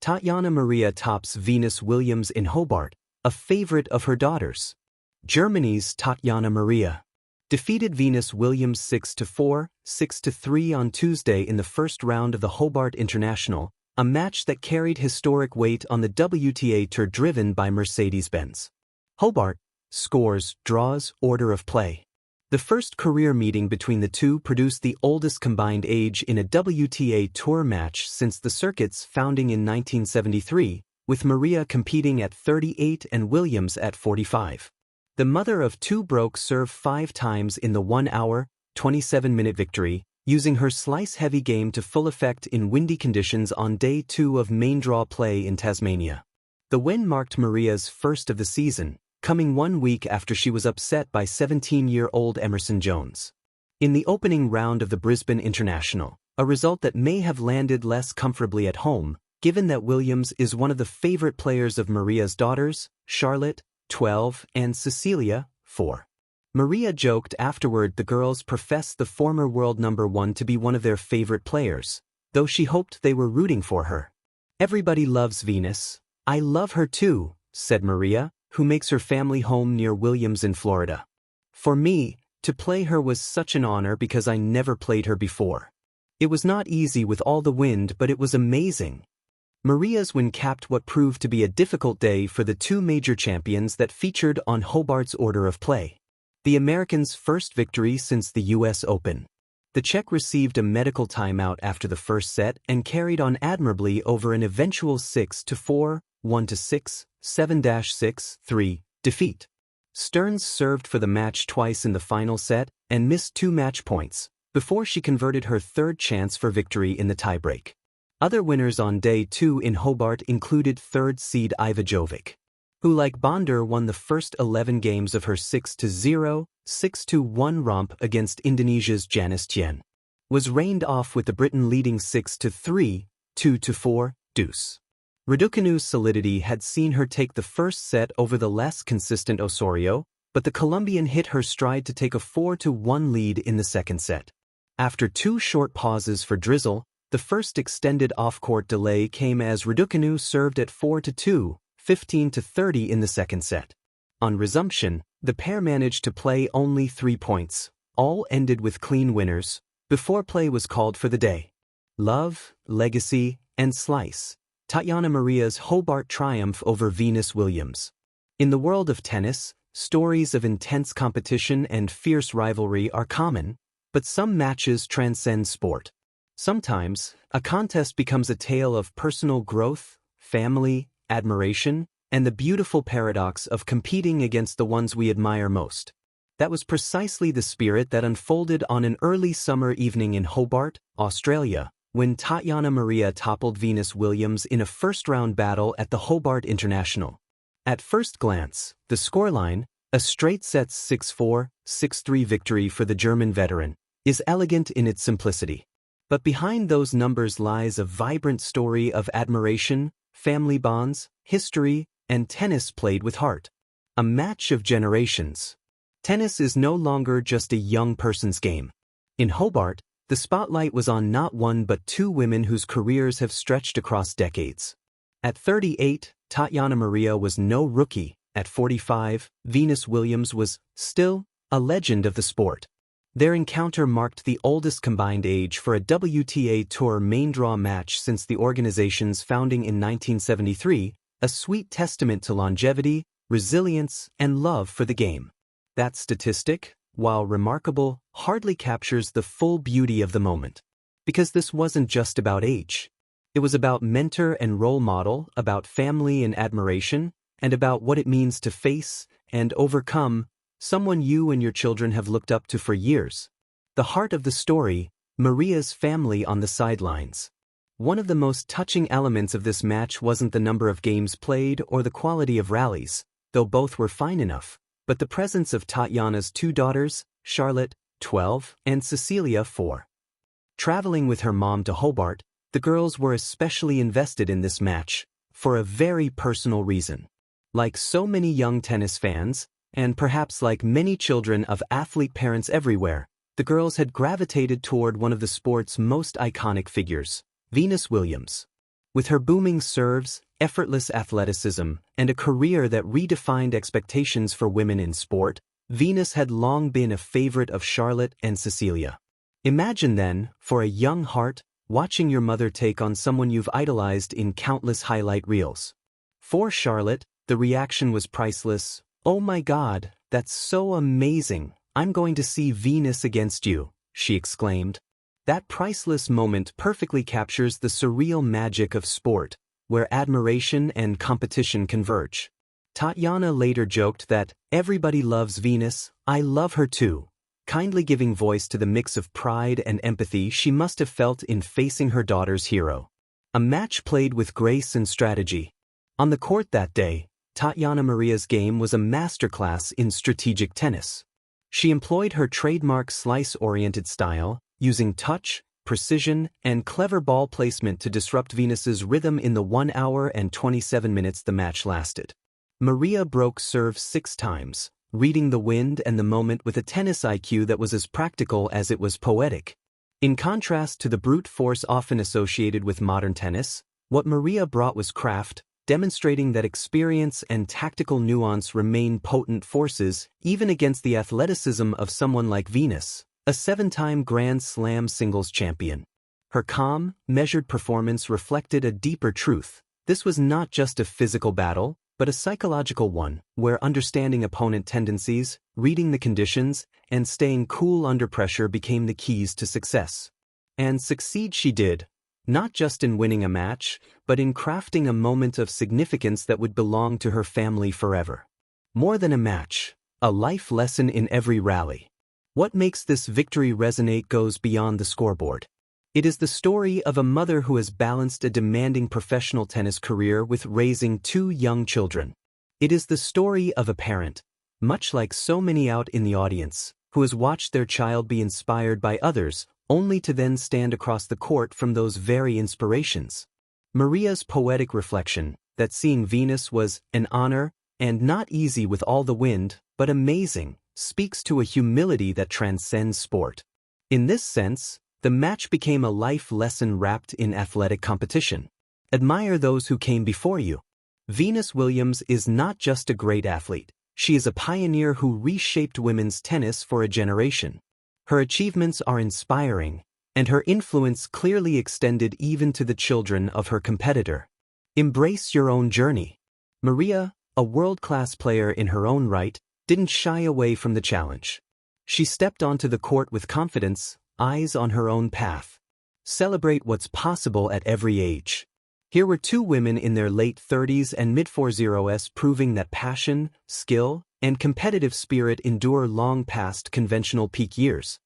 Tatjana Maria tops Venus Williams in Hobart, a favorite of her daughters. Germany's Tatjana Maria defeated Venus Williams 6-4, 6-3 on Tuesday in the first round of the Hobart International, a match that carried historic weight on the WTA Tour driven by Mercedes-Benz. Hobart, scores, draws, order of play. The first career meeting between the two produced the oldest combined age in a WTA Tour match since the circuit's founding in 1973, with Maria competing at 38 and Williams at 45. The mother of two broke serve 5 times in the 1-hour, 27-minute victory, using her slice-heavy game to full effect in windy conditions on day 2 of main draw play in Tasmania. The win marked Maria's first of the season, coming 1 week after she was upset by 17-year-old Emerson Jones. In the opening round of the Brisbane International, a result that may have landed less comfortably at home, given that Williams is one of the favorite players of Maria's daughters, Charlotte, 12, and Cecilia, 4. Maria joked afterward the girls professed the former world number 1 to be one of their favorite players, though she hoped they were rooting for her. "Everybody loves Venus. I love her too," said Maria, who makes her family home near Williams in Florida. "For me, to play her was such an honor because I never played her before. It was not easy with all the wind, but it was amazing." Maria's win capped what proved to be a difficult day for the two major champions that featured on Hobart's order of play. The American's first victory since the U.S. Open. The Czech received a medical timeout after the first set and carried on admirably over an eventual 6-4, 1-6, 7-6, 3 defeat. Stearns served for the match twice in the final set and missed 2 match points, before she converted her third chance for victory in the tiebreak. Other winners on day 2 in Hobart included third seed Iva Jovic, who like Bonder won the first 11 games of her 6-0, 6-1 romp against Indonesia's Janice Tien, was rained off with the Briton leading 6-3, 2-4, deuce. Raducanu's solidity had seen her take the first set over the less consistent Osorio, but the Colombian hit her stride to take a 4-1 lead in the second set. After 2 short pauses for drizzle, the first extended off-court delay came as Raducanu served at 4-2, 15-30 in the second set. On resumption, the pair managed to play only 3 points, all ended with clean winners, before play was called for the day. Love, legacy, and slice. Tatjana Maria's Hobart triumph over Venus Williams. In the world of tennis, stories of intense competition and fierce rivalry are common, but some matches transcend sport. Sometimes, a contest becomes a tale of personal growth, family, admiration, and the beautiful paradox of competing against the ones we admire most. That was precisely the spirit that unfolded on an early summer evening in Hobart, Australia, when Tatjana Maria toppled Venus Williams in a first-round battle at the Hobart International. At first glance, the scoreline, a straight-set 6-4, 6-3 victory for the German veteran, is elegant in its simplicity. But behind those numbers lies a vibrant story of admiration, family bonds, history, and tennis played with heart. A match of generations. Tennis is no longer just a young person's game. In Hobart, the spotlight was on not one but 2 women whose careers have stretched across decades. At 38, Tatjana Maria was no rookie. At 45, Venus Williams was, still, a legend of the sport. Their encounter marked the oldest combined age for a WTA Tour main draw match since the organization's founding in 1973, a sweet testament to longevity, resilience, and love for the game. That statistic, while remarkable, hardly captures the full beauty of the moment. Because this wasn't just about age. It was about mentor and role model, about family and admiration, and about what it means to face and overcome someone you and your children have looked up to for years. The heart of the story, Maria's family on the sidelines. One of the most touching elements of this match wasn't the number of games played or the quality of rallies, though both were fine enough, but the presence of Tatjana's 2 daughters, Charlotte, 12, and Cecilia, 4. Traveling with her mom to Hobart, the girls were especially invested in this match, for a very personal reason. Like so many young tennis fans, and perhaps like many children of athlete parents everywhere, the girls had gravitated toward one of the sport's most iconic figures, Venus Williams. With her booming serves, effortless athleticism, and a career that redefined expectations for women in sport, Venus had long been a favorite of Charlotte and Cecilia. Imagine then, for a young heart, watching your mother take on someone you've idolized in countless highlight reels. For Charlotte, the reaction was priceless. "Oh my God, that's so amazing. I'm going to see Venus against you," she exclaimed. That priceless moment perfectly captures the surreal magic of sport, where admiration and competition converge. Tatjana later joked that, "Everybody loves Venus, I love her too," kindly giving voice to the mix of pride and empathy she must have felt in facing her daughter's hero. A match played with grace and strategy. On the court that day, Tatjana Maria's game was a masterclass in strategic tennis. She employed her trademark slice-oriented style, using touch, precision, and clever ball placement to disrupt Venus's rhythm in the 1 hour and 27 minutes the match lasted. Maria broke serve 6 times, reading the wind and the moment with a tennis IQ that was as practical as it was poetic. In contrast to the brute force often associated with modern tennis, what Maria brought was craft, demonstrating that experience and tactical nuance remain potent forces even against the athleticism of someone like Venus, a 7-time Grand Slam singles champion. Her calm, measured performance reflected a deeper truth. This was not just a physical battle, but a psychological one, where understanding opponent tendencies, reading the conditions, and staying cool under pressure became the keys to success. And succeed she did, not just in winning a match, but in crafting a moment of significance that would belong to her family forever. More than a match, a life lesson in every rally. What makes this victory resonate goes beyond the scoreboard. It is the story of a mother who has balanced a demanding professional tennis career with raising 2 young children. It is the story of a parent, much like so many out in the audience, who has watched their child be inspired by others, only to then stand across the court from those very inspirations. Maria's poetic reflection, that seeing Venus was an honor, and not easy with all the wind, but amazing, speaks to a humility that transcends sport. In this sense, the match became a life lesson wrapped in athletic competition. Admire those who came before you. Venus Williams is not just a great athlete, she is a pioneer who reshaped women's tennis for a generation. Her achievements are inspiring, and her influence clearly extended even to the children of her competitor. Embrace your own journey. Maria, a world-class player in her own right, didn't shy away from the challenge. She stepped onto the court with confidence, eyes on her own path. Celebrate what's possible at every age. Here were 2 women in their late 30s and mid-40s proving that passion, skill, and competitive spirit endure long past conventional peak years.